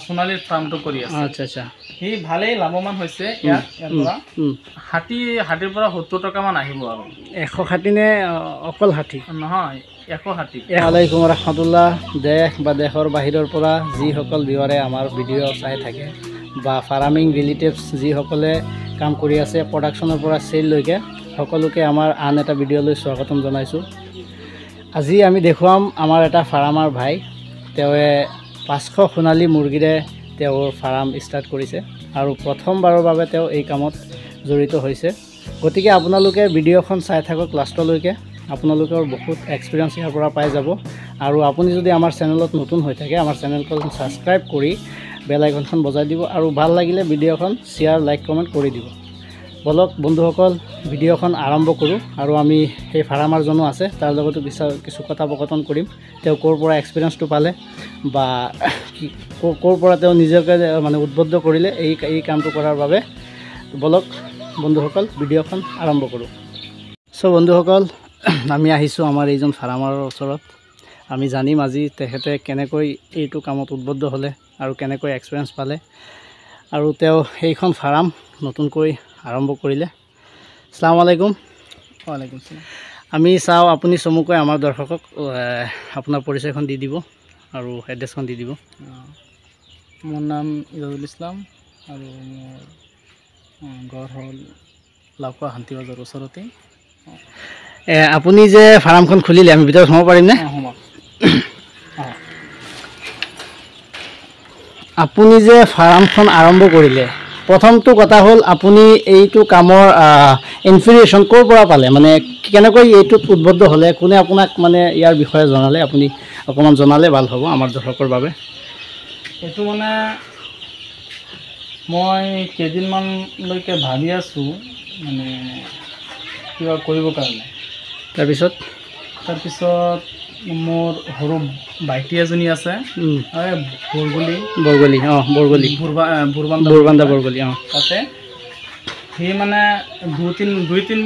সোণালীৰ ফাৰ্মটো কৰি আছে। আচ্ছা আচ্ছা, সি ভালেই লাভৱান হৈছে। ইয়াৰ পৰা হাতীৰ পৰা 70 টকামান আহিব আৰু। 100 হাতী নে অকল হাতী? নহয়, 100 হাতী। আলাইকুম ৰহমতুল্লাহ। দেশ বা দেশৰ বাহিৰৰ পৰা যিসকল ভিউৱাৰে আমাৰ ভিডিঅ' চাই থাকে বা ফাৰ্মিং ৰিলেটিভছ যিসকলে কাম কৰি আছে প্ৰডাকশ্যনৰ পৰা চেললৈকে, সকলোকে আমাৰ আন এটা ভিডিঅ'লৈ স্বাগতম জনাইছোঁ। আজি আমি দেখুৱাম আমাৰ এটা ফাৰ্মাৰ ভাই, তেওঁৱে 500 সোণালী মুৰ্গীৰে তেওঁৰ ফাৰ্ম ষ্টাৰ্ট কৰিছে আৰু প্ৰথমবাৰৰ বাবে তেওঁ এই কামত জড়িত হৈছে। গতিকে আপোনালোকে ভিডিঅ'খন চাই থাকক লাষ্টলৈকে, আপোনালোকৰ বহুত এক্সপিৰিয়েঞ্চ ইয়াৰ পৰা পাই যাব। আৰু আপুনি যদি আমাৰ চেনেলত নতুন হৈ থাকে, আমাৰ চেনেলখন ছাবস্ক্ৰাইব কৰি বেল আইকনখন বজাই দিব আৰু ভাল লাগিলে ভিডিঅ'খন শ্বেয়াৰ, লাইক, কমেণ্ট কৰি দিব। বলক বন্ধুসকল, ভিডিঅ'খন আৰম্ভ কৰোঁ আৰু আমি সেই ফাৰ্মাৰজনো আছে, তাৰ লগতো কিছু কথোপকথন কৰিম। তেওঁ ক'ৰ পৰা এক্সপিৰিয়েঞ্চটো পালে বা ক'ৰ পৰা তেওঁ নিজকে মানে উদ্বুদ্ধ কৰিলে এই কামটো কৰাৰ বাবে। বলক বন্ধুসকল, ভিডিঅ'খন আৰম্ভ কৰোঁ। চ' বন্ধুসকল, আমি আহিছোঁ আমাৰ এইজন ফাৰ্মাৰৰ ওচৰত। আমি জানিম আজি তেখেতে কেনেকৈ এইটো কামত উদ্বুদ্ধ হ'লে আৰু কেনেকৈ এক্সপিৰিয়েঞ্চ পালে আৰু তেওঁ সেইখন ফাৰ্ম নতুনকৈ আৰম্ভ কৰিলে। আসসালামু আলাইকুম। ওয়ালাইকুম আসসালাম। আমি চাওঁ আপুনি চমুকৈ আমাৰ দৰ্শকক আপোনাৰ পৰিচয়খন দি দিব আৰু এড্ৰেছখন দি দিব। মোৰ নাম ইজাজুল ইছলাম আৰু মোৰ ঘৰ হ'ল লাউখোৱা শান্তি বজাৰৰ ওচৰতে। আপুনি যে ফাৰ্মখন খুলিলে, আমি ভিতৰত সোমাব পাৰিমনে? আপুনি যে ফাৰ্মখন আৰম্ভ কৰিলে, প্ৰথমটো কথা হ'ল আপুনি এইটো কামৰ ইনফৰমেশ্যন ক'ৰ পৰা পালে, মানে কেনেকৈ এইটোত উদ্বুদ্ধ হ'লে, কোনে আপোনাক মানে ইয়াৰ বিষয়ে জনালে, আপুনি অকণমান জনালে ভাল হ'ব আমাৰ দৰ্শকৰ বাবে। এইটো মানে মই কেইদিনমানলৈকে ভাবি আছোঁ মানে কিবা কৰিবৰ কাৰণে। তাৰপিছত মোৰ সৰু ভাইটি এজনী আছে, বৰগলি তাতে সি মানে দুই তিন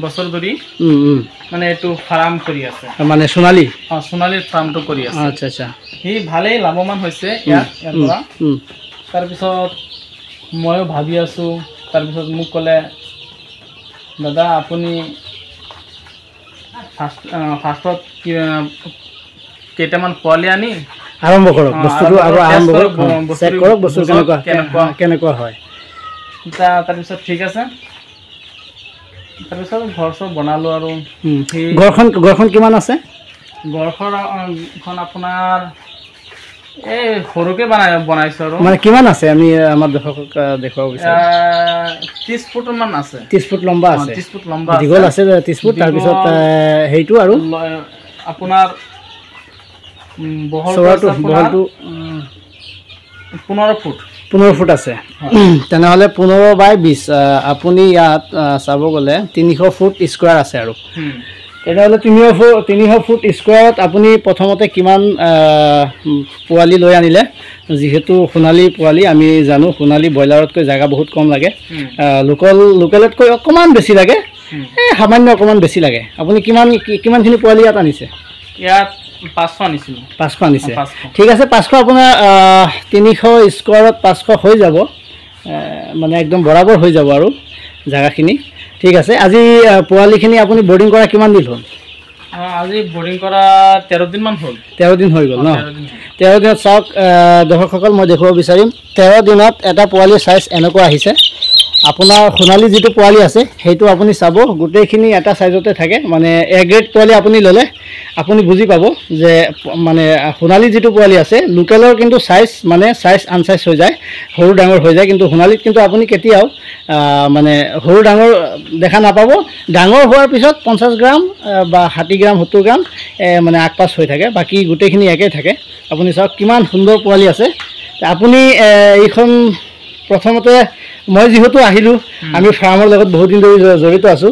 বছৰ ধৰি মানে এইটো ফাৰ্ম কৰি আছে, মানে সোণালীৰ ফাৰ্মটো কৰি আছে। আচ্ছা আচ্ছা, সি ভালেই লাভৱান হৈছে ইয়াৰ পৰা। তাৰপিছত ময়ো ভাবি আছোঁ। তাৰপিছত মোক ক'লে, দাদা আপুনি ফাৰ্ষ্টত কেইটামান পোৱালি আনি আৰম্ভ কৰক, বস্তুটো আৰম্ভ কৰক, চেক কৰক বস্তু কেনেকুৱা হয়। তাৰপিছত ঠিক আছে, তাৰপিছত ঘৰ চৰ বনালোঁ আৰু। ঘৰখন কিমান আছে? ঘৰখন আপোনাৰ এই সৰুকৈ বনাইছোঁ আৰু। মানে কিমান আছে, আমি আমাৰ দৰ্শকক দেখুৱাব বিচাৰোঁ। 30 ফুটমান আছে। 30 ফুট লম্বা আছে, 30 ফুট লম্বা দীঘল আছে 30 ফুট। তাৰপিছত সেইটো আৰু আপোনাৰ বহলটো 15 ফুট আছে। তেনেহ'লে 15/20, আপুনি ইয়াত চাব গ'লে 300 ফুট স্কোৱাৰ আছে আৰু। তেনেহ'লে 300 ফুট স্কোৱাৰত আপুনি প্ৰথমতে কিমান পোৱালি লৈ আনিলে? যিহেতু সোণালী পোৱালি আমি জানো, সোণালী ব্ৰইলাৰতকৈ জেগা বহুত কম লাগে, লোকেলতকৈ অকণমান বেছি লাগে, সামান্য অকণমান বেছি লাগে। আপুনি কিমানখিনি পোৱালি ইয়াত আনিছে? ইয়াত 500 আনিছিলোঁ। 500 আনিছে, ঠিক আছে। 500 আপোনাৰ 300 স্কোৱাৰত 500 হৈ যাব, মানে একদম বৰাবৰ হৈ যাব আৰু জেগাখিনি। ঠিক আছে, আজি পোৱালিখিনি আপুনি বৰ্ডিং কৰা কিমান দিন হ'ল? আজি বৰ্ডিং কৰা 13 দিনমান হ'ল। 13 দিন হৈ গ'ল ন? 13 দিনত চাওক দৰ্শকসকল, মই দেখুৱাব বিচাৰিম 13 দিনত এটা পোৱালিৰ চাইজ এনেকুৱা আহিছে। আপোনাৰ সোণালী যিটো পোৱালি আছে সেইটো আপুনি চাব, গোটেইখিনি এটা চাইজতে থাকে। মানে এ গ্ৰেড পোৱালি আপুনি ল'লে আপুনি বুজি পাব যে মানে সোণালী যিটো পোৱালি আছে, লোকেলৰ কিন্তু চাইজ আনচাইজ হৈ যায়, সৰু ডাঙৰ হৈ যায়। কিন্তু সোণালীত কিন্তু আপুনি কেতিয়াও মানে সৰু ডাঙৰ দেখা নাপাব। ডাঙৰ হোৱাৰ পিছত 50 গ্ৰাম বা 60 গ্ৰাম 70 গ্ৰাম মানে আগপাছ হৈ থাকে, বাকী গোটেইখিনি একেই থাকে। আপুনি চাওক কিমান সুন্দৰ পোৱালি আছে। আপুনি এইখন প্ৰথমতে মই যিহেতু আহিলোঁ, আমি ফাৰ্মৰ লগত বহুত দিন ধৰি জড়িত আছোঁ,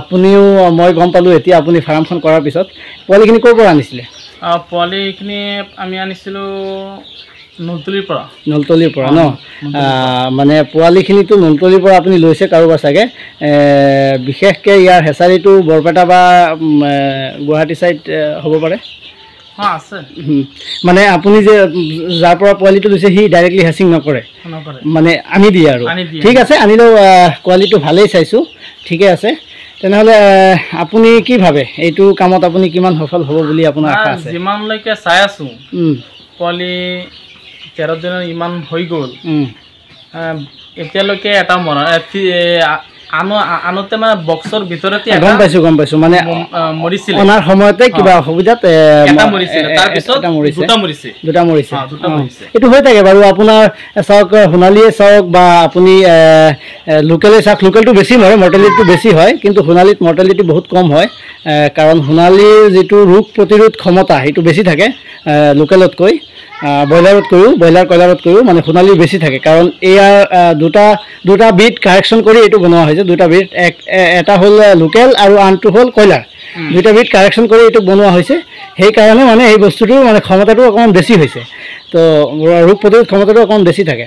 আপুনিও মই গম পালোঁ এতিয়া আপুনি ফাৰ্মখন কৰাৰ পিছত। পোৱালিখিনি ক'ৰ পৰা আনিছিলে? পোৱালিখিনি আমি আনিছিলোঁ নলতলিৰ পৰা ন? মানে পোৱালিখিনিতো নলতলিৰ পৰা আপুনি লৈছে কাৰোবাৰ চাগে, বিশেষকৈ ইয়াৰ হেচাৰীটো বৰপেটা বা গুৱাহাটী ছাইড হ'ব পাৰে। আছে মানে আপুনি যে যাৰ পৰা পোৱালিটো লৈছে সি ডাইৰেক্টলি হেচিং নকৰে মানে আনি দিয়ে আৰু ঠিক আছে আনিলেও কোৱালিটিটো ভালেই চাইছোঁ ঠিকে আছে তেনেহ'লে আপুনি কি ভাবে এইটো কামত আপুনি কিমান সফল হ'ব বুলি আপোনাৰ আশা আছে যিমানলৈকে চাই আছোঁ পোৱালি 13 দিনৰ ইমান হৈ গ'ল এতিয়ালৈকে এটা মৰা আনোতে মানে বক্সৰ ভিতৰতে গম পাইছোঁ মানে মৰিছিল অনাৰ সময়তে কিবা অসুবিধাত এটা মৰিছিল তাৰপিছত দুটা মৰিছে এইটো হৈ থাকে বাৰু আপোনাৰ চাওক সোণালীয়ে চাওক বা আপুনি লোকেলে চাওক লোকেলটো বেছি মৰে মৰ্টেলিটিটো বেছি হয় কিন্তু সোণালীত মৰ্টেলিটি বহুত কম হয় কাৰণ সোণালীৰ যিটো ৰোগ প্ৰতিৰোধ ক্ষমতা সেইটো বেছি থাকে লোকেলতকৈ ব্ৰইলাৰতকৈও ব্ৰইলাৰ কয়লাৰতকৈও মানে সোণালী বেছি থাকে কাৰণ এয়াৰ দুটা ব্ৰিড কাৰেকশ্যন কৰি এইটো বনোৱা হৈছে দুটা ব্ৰিড এটা হ'ল লোকেল আৰু আনটো হ'ল কয়লাৰ দুটা ব্ৰিড কাৰেকশ্যন কৰি এইটো বনোৱা হৈছে সেইকাৰণে মানে এই বস্তুটো মানে ক্ষমতাটো অকণমান বেছি হৈছে তো ৰোগ প্ৰতিৰোধ ক্ষমতাটো অকণমান বেছি থাকে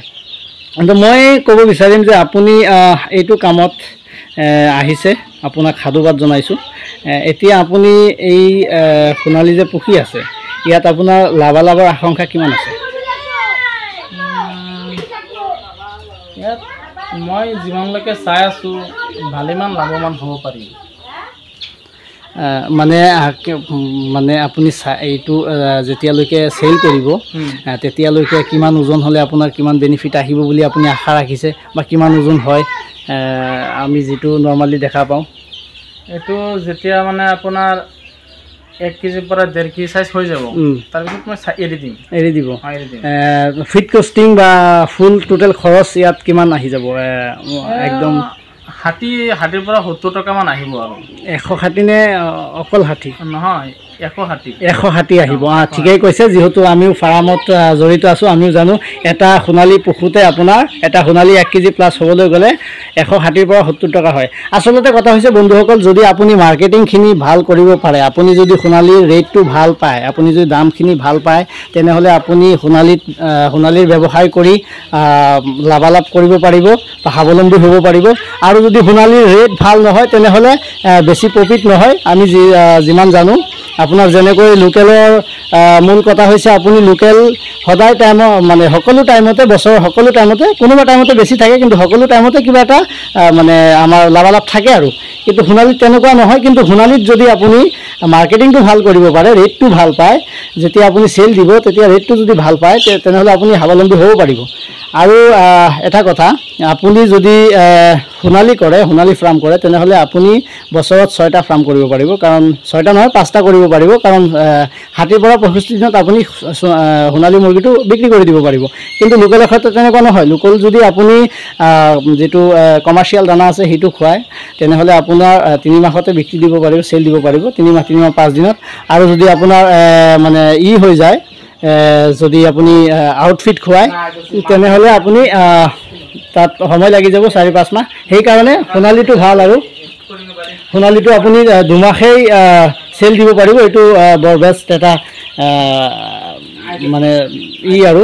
কিন্তু মই ক'ব বিচাৰিম যে আপুনি এইটো কামত আহিছে আপোনাক সাধুবাদ জনাইছোঁ এতিয়া আপুনি এই সোণালী যে পুখী আছে ইয়াত আপোনাৰ লাভালাভৰ আশংকা কিমান আছে ইয়াত মই যিমানলৈকে চাই আছোঁ ভালেমান লাভৱান হ'ব পাৰিম মানে আপুনি এইটো যেতিয়ালৈকে চেল কৰিব তেতিয়ালৈকে কিমান ওজন হ'লে আপোনাৰ কিমান বেনিফিট আহিব বুলি আপুনি আশা ৰাখিছে বা কিমান ওজন হয় আমি যিটো নৰ্মালি দেখা পাওঁ এইটো যেতিয়া মানে আপোনাৰ 1 কেজিৰ পৰা 1.5 কেজি সাইজ হৈ যাব তাৰপিছত মই এৰি দিব ফিট কষ্টিং বা ফুল টোটেল খৰচ ইয়াত কিমান আহি যাব একদম 60 পৰা 70 টকা মান আহিব আৰু 160 নে অকল 60 নহয় 160 আহিব ঠিকেই কৈছে যিহেতু আমিও ফাৰ্মত জড়িত আছোঁ আমিও জানো এটা সোণালী পশুতে আপোনাৰ এটা সোণালী 1 কেজি প্লাছ হ'বলৈ গ'লে 160 পৰা 70 টকা হয় আচলতে কথা হৈছে বন্ধুসকল যদি আপুনি মাৰ্কেটিংখিনি ভাল কৰিব পাৰে আপুনি যদি সোণালীৰ ৰেটটো ভাল পায় আপুনি যদি দামখিনি ভাল পায় তেনেহ'লে আপুনি সোণালীৰ ব্যৱসায় কৰি লাভালাভ কৰিব পাৰিব বা স্বাৱলম্বী হ'ব পাৰিব আৰু যদি সোণালীৰ ৰেট ভাল নহয় তেনেহ'লে বেছি প্ৰফিট নহয় আমি যিমান জানো আপোনাৰ যেনেকৈ লোকেলৰ মূল কথা হৈছে আপুনি লোকেল সদায় টাইমত মানে সকলো টাইমতে বছৰৰ সকলো টাইমতে কোনোবা টাইমতে বেছি থাকে কিন্তু সকলো টাইমতে কিবা এটা মানে আমাৰ লাভালাভ থাকে আৰু কিন্তু সোণালীত তেনেকুৱা নহয় কিন্তু সোণালীত যদি আপুনি মাৰ্কেটিংটো ভাল কৰিব পাৰে ৰেটটো ভাল পায় যেতিয়া আপুনি চেল দিব তেতিয়া ৰেটটো যদি ভাল পায় তেনেহ'লে আপুনি স্বাৱলম্বী হ'ব পাৰিব আৰু এটা কথা আপুনি যদি সোণালী ফাৰ্ম কৰে তেনেহ'লে আপুনি বছৰত 6টা ফাৰ্ম কৰিব পাৰিব কাৰণ 6টা নহয় 5টা কৰিব পাৰিব কাৰণ 60 পৰা 65 দিনত আপুনি সোণালী মুৰ্গীটো বিক্ৰী কৰি দিব পাৰিব কিন্তু লোকেলৰ ক্ষেত্ৰত তেনেকুৱা নহয় লোকেল যদি আপুনি যিটো কমাৰ্চিয়েল দানা আছে সেইটো খুৱায় তেনেহ'লে আপোনাৰ 3 মাহতে বিক্ৰী দিব পাৰিব চেল দিব পাৰিব 3 মাহ 5 দিনত আৰু যদি আপোনাৰ মানে হৈ যায় যদি আপুনি আউটফিট খুৱায় তেনেহ'লে আপুনি তাত সময় লাগি যাব 4-5 মাহ সেইকাৰণে সোণালীটো ভাল আৰু সোণালীটো আপুনি 2 মাহেই চেল দিব পাৰিব এইটো বৰ বেষ্ট এটা মানে আৰু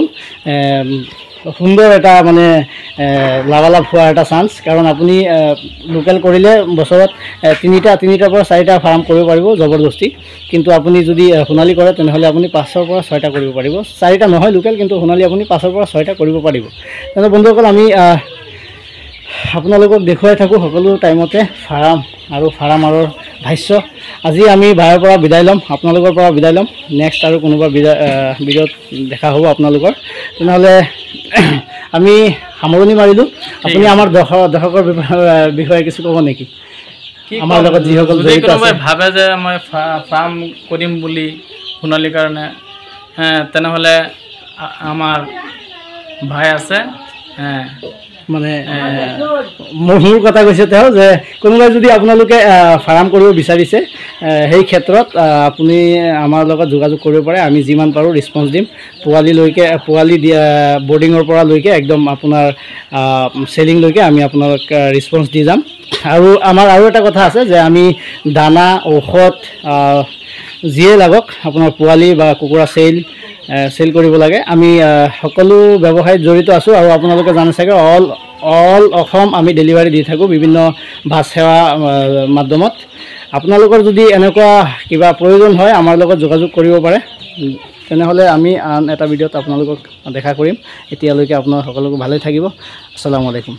সুন্দৰ এটা মানে লাভালাভ হোৱাৰ এটা চান্স কাৰণ আপুনি লোকেল কৰিলে বছৰত 3টাৰ পৰা 4টা ফাৰ্ম কৰিব পাৰিব জবৰদস্তি কিন্তু আপুনি যদি সোণালী কৰে তেনেহ'লে আপুনি 5ৰ পৰা 6টা কৰিব পাৰিব 4টা নহয় লোকেল কিন্তু সোণালী আপুনি 5ৰ পৰা 6টা কৰিব পাৰিব তেনে বন্ধুসকল আমি আপোনালোকক দেখুৱাই থাকোঁ সকলো টাইমতে ফাৰ্মাৰৰ ভাষ্য আজি আমি বাহিৰৰ পৰা বিদায় ল'ম আপোনালোকৰ পৰা বিদায় ল'ম নেক্সট আৰু কোনোবা ভিডিঅ'ত দেখা হ'ব আপোনালোকৰ তেনেহ'লে আমি সামৰণি মাৰিলোঁ আপুনি আমাৰ দৰ্শকৰ বিষয়ে কিছু ক'ব নেকি আমাৰ লগত যিসকল জড়িত আছে ভাবে যে মই ফাৰ্ম কৰিম বুলি সোণালীৰ কাৰণে তেনেহ'লে আমাৰ ভাই আছে মানে মোৰ কথা কৈছে তেওঁ যে কোনোবাই যদি আপোনালোকে ফাৰ্ম কৰিব বিচাৰিছে সেই ক্ষেত্ৰত আপুনি আমাৰ লগত যোগাযোগ কৰিব পাৰে আমি যিমান পাৰোঁ ৰেছপন্স দিম পোৱালি দিয়া বৰ্ডিঙৰ পৰা লৈকে একদম আপোনাৰ চেলিংলৈকে আমি আপোনালোক ৰেছপন্স দি যাম আৰু আমাৰ আৰু এটা কথা আছে যে আমি দানা ঔষধ যিয়ে লাগক আপোনাৰ পোৱালি বা কুকুৰা চেল কৰিব লাগে আমি সকলো ব্যৱসায়ত জড়িত আছোঁ আৰু আপোনালোকে জানে চাগে অল অসম আমি ডেলিভাৰী দি থাকোঁ বিভিন্ন বাছ সেৱা মাধ্যমত আপোনালোকৰ যদি এনেকুৱা কিবা প্ৰয়োজন হয় আমাৰ লগত যোগাযোগ কৰিব পাৰে তেনেহ'লে আমি আন এটা ভিডিঅ'ত আপোনালোকক দেখা কৰিম। এতিয়ালৈকে আপোনাৰ সকলোকে ভালে থাকিব। আসসালামু আলাইকুম।